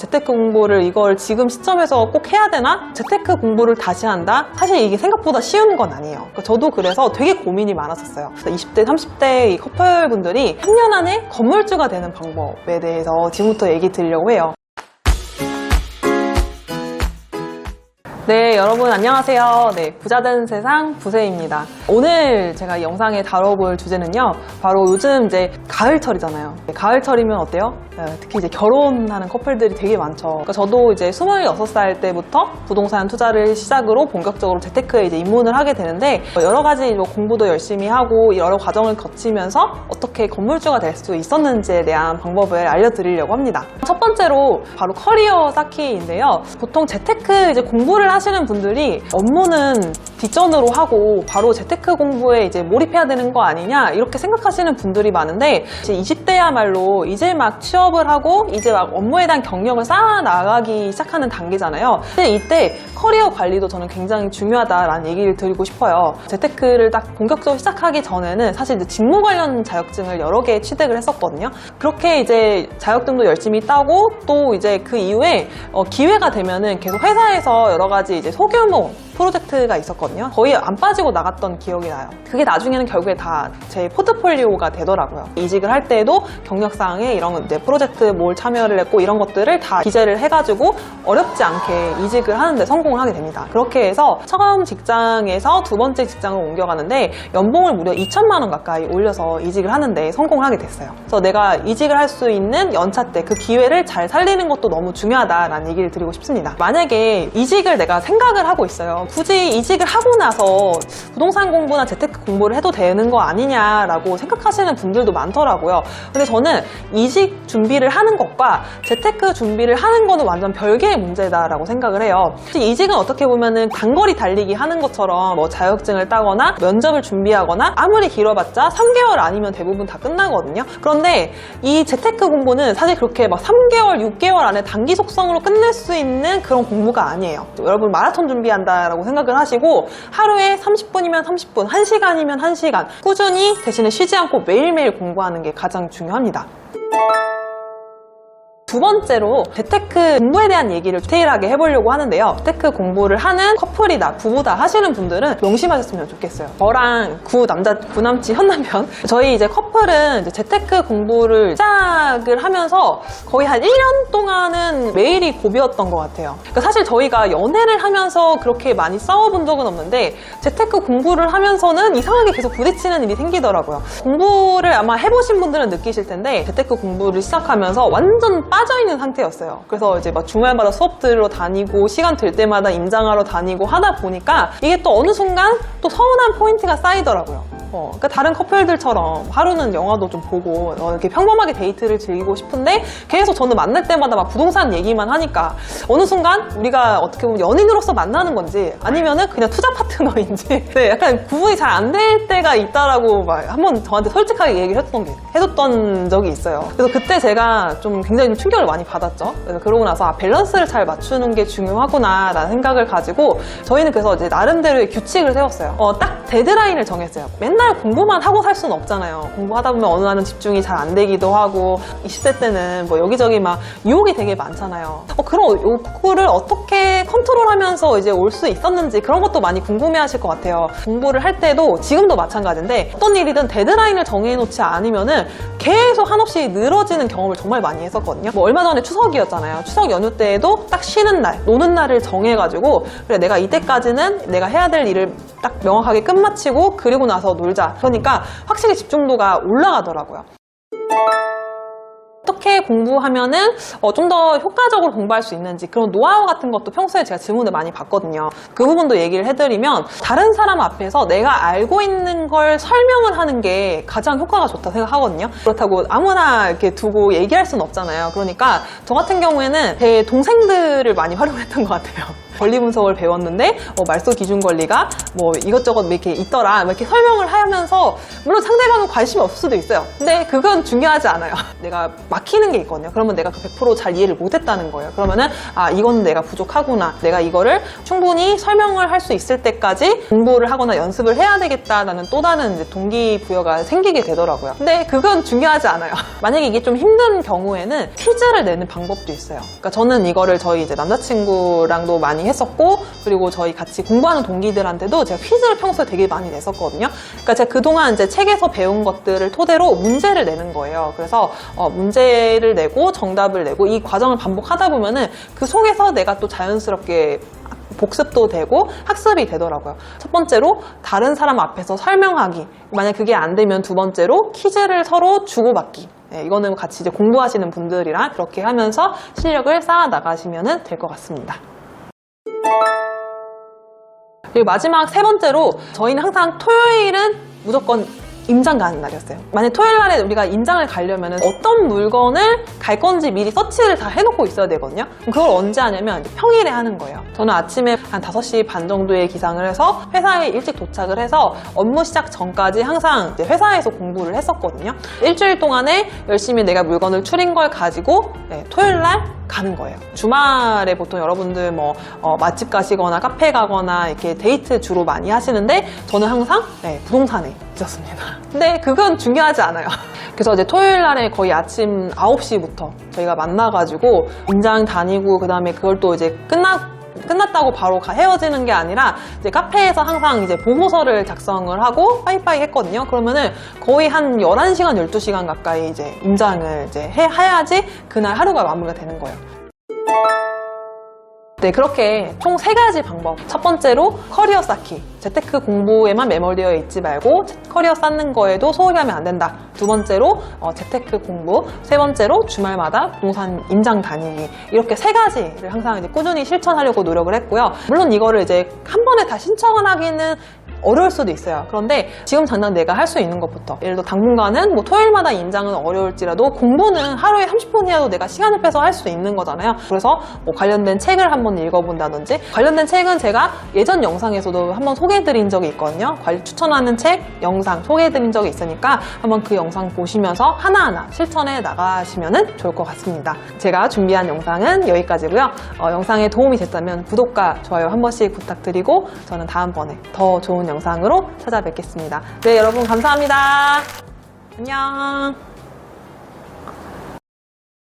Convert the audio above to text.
재테크 공부를 이걸 지금 시점에서 꼭 해야 되나? 재테크 공부를 다시 한다? 사실 이게 생각보다 쉬운 건 아니에요. 저도 그래서 되게 고민이 많았었어요. 20대, 30대 이 커플분들이 3년 안에 건물주가 되는 방법에 대해서 지금부터 얘기 드리려고 해요. 네, 여러분 안녕하세요. 네, 부자된 세상 부세입니다. 오늘 제가 이 영상에 다뤄볼 주제는요, 바로 요즘 이제 가을철이잖아요. 가을철이면 어때요? 특히 이제 결혼하는 커플들이 되게 많죠. 그러니까 저도 이제 26살 때부터 부동산 투자를 시작으로 본격적으로 재테크에 이제 입문을 하게 되는데, 여러 가지 공부도 열심히 하고 여러 과정을 거치면서 어떻게 건물주가 될 수 있었는지에 대한 방법을 알려드리려고 합니다. 첫 번째로 바로 커리어 쌓기인데요. 보통 재테크 이제 공부를 하시는 분들이 업무는 뒷전으로 하고 바로 재테크 공부에 이제 몰입해야 되는 거 아니냐 이렇게 생각하시는 분들이 많은데, 이제 20대야말로 이제 막 취업을 하고 이제 막 업무에 대한 경력을 쌓아 나가기 시작하는 단계잖아요. 근데 이때 커리어 관리도 저는 굉장히 중요하다라는 얘기를 드리고 싶어요. 재테크를 딱 본격적으로 시작하기 전에는 사실 이제 직무 관련 자격증을 여러 개 취득을 했었거든요. 그렇게 이제 자격증도 열심히 따고 또 이제 그 이후에 기회가 되면은 계속 회사에서 여러 가지 이제 소규모 프로젝트가 있었거든요. 거의 안 빠지고 나갔던 기억이 나요. 그게 나중에는 결국에 다 제 포트폴리오가 되더라고요. 이직을 할 때도 경력사항에 이런 이제 프로젝트 뭘 참여를 했고 이런 것들을 다 기재를 해가지고 어렵지 않게 이직을 하는데 성공을 하게 됩니다. 그렇게 해서 처음 직장에서 두 번째 직장을 옮겨가는데 연봉을 무려 2천만 원 가까이 올려서 이직을 하는데 성공을 하게 됐어요. 그래서 내가 이직을 할 수 있는 연차 때 그 기회를 잘 살리는 것도 너무 중요하다라는 얘기를 드리고 싶습니다. 만약에 이직을 내가 생각을 하고 있어요. 굳이 이직을 하고 나서 부동산 공부나 재테크 공부를 해도 되는 거 아니냐라고 생각하시는 분들도 많더라고요. 근데 저는 이직 준비를 하는 것과 재테크 준비를 하는 거는 완전 별개의 문제다라고 생각을 해요. 이직은 어떻게 보면은 단거리 달리기 하는 것처럼 뭐 자격증을 따거나 면접을 준비하거나 아무리 길어봤자 3개월 아니면 대부분 다 끝나거든요. 그런데 이 재테크 공부는 사실 그렇게 막 3개월, 6개월 안에 단기 속성으로 끝낼 수 있는 그런 공부가 아니에요. 여러분 마라톤 준비한다라고 생각을 하시고 하루에 30분이면 30분, 1시간이면 1시간 꾸준히 대신에 쉬지 않고 매일매일 공부하는 게 가장 중요합니다. 두 번째로 재테크 공부에 대한 얘기를 디테일하게 해보려고 하는데요. 재테크 공부를 하는 커플이다, 부부다 하시는 분들은 명심하셨으면 좋겠어요. 저랑 구남치 현남편 저희 이제 커플은 이제 재테크 공부를 시작을 하면서 거의 한 1년 동안은 매일이 고비였던 것 같아요. 그러니까 사실 저희가 연애를 하면서 그렇게 많이 싸워본 적은 없는데 재테크 공부를 하면서는 이상하게 계속 부딪히는 일이 생기더라고요. 공부를 아마 해보신 분들은 느끼실 텐데 재테크 공부를 시작하면서 완전 빠져있는 상태였어요. 그래서 이제 막 주말마다 수업 들으러 다니고 시간 될 때마다 임장하러 다니고 하다 보니까 이게 또 어느 순간 또 서운한 포인트가 쌓이더라고요. 그러니까 다른 커플들처럼 하루는 영화도 좀 보고 이렇게 평범하게 데이트를 즐기고 싶은데 계속 저는 만날 때마다 막 부동산 얘기만 하니까 어느 순간 우리가 어떻게 보면 연인으로서 만나는 건지 아니면은 그냥 투자 파트너인지 네, 약간 구분이 잘 안 될 때가 있다라고 막 한번 저한테 솔직하게 얘기를 해줬던 적이 있어요. 그래서 그때 제가 좀 굉장히 충격을 많이 받았죠. 그래서 그러고 나서 밸런스를 잘 맞추는 게 중요하구나 라는 생각을 가지고 저희는 그래서 이제 나름대로의 규칙을 세웠어요. 딱 데드라인을 정했어요. 맨날 공부만 하고 살 수는 없잖아요. 공부하다 보면 어느 날은 집중이 잘 안 되기도 하고 20대 때는 뭐 여기저기 막 유혹이 되게 많잖아요. 그런 욕구를 어떻게 컨트롤하면서 이제 올 수 있었는지 그런 것도 많이 궁금해하실 것 같아요. 공부를 할 때도 지금도 마찬가지인데 어떤 일이든 데드라인을 정해놓지 않으면은 계속 한없이 늘어지는 경험을 정말 많이 했었거든요. 뭐 얼마 전에 추석이었잖아요. 추석 연휴 때에도 딱 쉬는 날, 노는 날을 정해가지고 그래 내가 이때까지는 내가 해야 될 일을 딱 명확하게 끝마치고 그리고 나서 놀자. 그러니까 확실히 집중도가 올라가더라고요. 어떻게 공부하면은 좀 더 효과적으로 공부할 수 있는지 그런 노하우 같은 것도 평소에 제가 질문을 많이 받거든요. 그 부분도 얘기를 해드리면 다른 사람 앞에서 내가 알고 있는 걸 설명을 하는 게 가장 효과가 좋다고 생각하거든요. 그렇다고 아무나 이렇게 두고 얘기할 수는 없잖아요. 그러니까 저 같은 경우에는 제 동생들을 많이 활용했던 것 같아요. 권리 분석을 배웠는데 말소 기준 권리가 뭐 이것저것 이렇게 있더라 이렇게 설명을 하면서 물론 상대방은 관심이 없을 수도 있어요. 근데 그건 중요하지 않아요. 내가 막히는 게 있거든요. 그러면 내가 그 100% 잘 이해를 못했다는 거예요. 그러면은 이거는 내가 부족하구나. 내가 이거를 충분히 설명을 할 수 있을 때까지 공부를 하거나 연습을 해야 되겠다라는 또 다른 이제 동기부여가 생기게 되더라고요. 근데 그건 중요하지 않아요. 만약에 이게 좀 힘든 경우에는 퀴즈를 내는 방법도 있어요. 그러니까 저는 이거를 저희 이제 남자친구랑도 많이 했었고, 그리고 저희 같이 공부하는 동기들한테도 제가 퀴즈를 평소에 되게 많이 냈었거든요. 그러니까 제가 그동안 이제 책에서 배운 것들을 토대로 문제를 내는 거예요. 그래서 문제를 내고 정답을 내고 이 과정을 반복하다 보면은 그 속에서 내가 또 자연스럽게 복습도 되고 학습이 되더라고요. 첫 번째로 다른 사람 앞에서 설명하기. 만약 그게 안 되면 두 번째로 퀴즈를 서로 주고받기. 네, 이거는 같이 이제 공부하시는 분들이랑 그렇게 하면서 실력을 쌓아 나가시면 될 것 같습니다. 그리고 마지막 세 번째로 저희는 항상 토요일은 무조건 임장 가는 날이었어요. 만약 토요일 날에 우리가 임장을 가려면 어떤 물건을 갈 건지 미리 서치를 다 해놓고 있어야 되거든요. 그걸 언제 하냐면 평일에 하는 거예요. 저는 아침에 한 5시 반 정도에 기상을 해서 회사에 일찍 도착을 해서 업무 시작 전까지 항상 이제 회사에서 공부를 했었거든요. 일주일 동안에 열심히 내가 물건을 추린 걸 가지고 토요일 날 가는 거예요. 주말에 보통 여러분들 맛집 가시거나 카페 가거나 이렇게 데이트 주로 많이 하시는데 저는 항상 부동산에 있었습니다. 근데 그건 중요하지 않아요. 그래서 이제 토요일 날에 거의 아침 9시부터 저희가 만나가지고 임장 다니고 그다음에 그걸 또 이제 끝났다고 바로 헤어지는 게 아니라 이제 카페에서 항상 이제 보고서를 작성을 하고 빠이빠이 했거든요. 그러면은 거의 한 11시간, 12시간 가까이 이제 임장을 이제 해야지 그날 하루가 마무리가 되는 거예요. 네, 그렇게 총 3가지 방법. 첫 번째로 커리어 쌓기. 재테크 공부에만 매몰되어 있지 말고 커리어 쌓는 거에도 소홀히 하면 안 된다. 두 번째로 재테크 공부. 세 번째로 주말마다 부동산 임장 다니기. 이렇게 3가지를 항상 이제 꾸준히 실천하려고 노력을 했고요. 물론 이거를 이제 한 번에 다 신청을 하기는 어려울 수도 있어요. 그런데 지금 당장 내가 할 수 있는 것부터, 예를 들어 당분간은 토요일마다 임장은 어려울지라도 공부는 하루에 30분이라도 내가 시간을 빼서 할 수 있는 거잖아요. 그래서 관련된 책을 한번 읽어본다든지, 관련된 책은 제가 예전 영상에서도 한번 소개해드린 적이 있거든요. 추천하는 책, 영상 소개해드린 적이 있으니까 한번 그 영상 보시면서 하나하나 실천해 나가시면 좋을 것 같습니다. 제가 준비한 영상은 여기까지고요. 영상에 도움이 됐다면 구독과 좋아요 한 번씩 부탁드리고 저는 다음번에 더 좋은 영상으로 찾아뵙겠습니다. 네, 여러분 감사합니다. 안녕.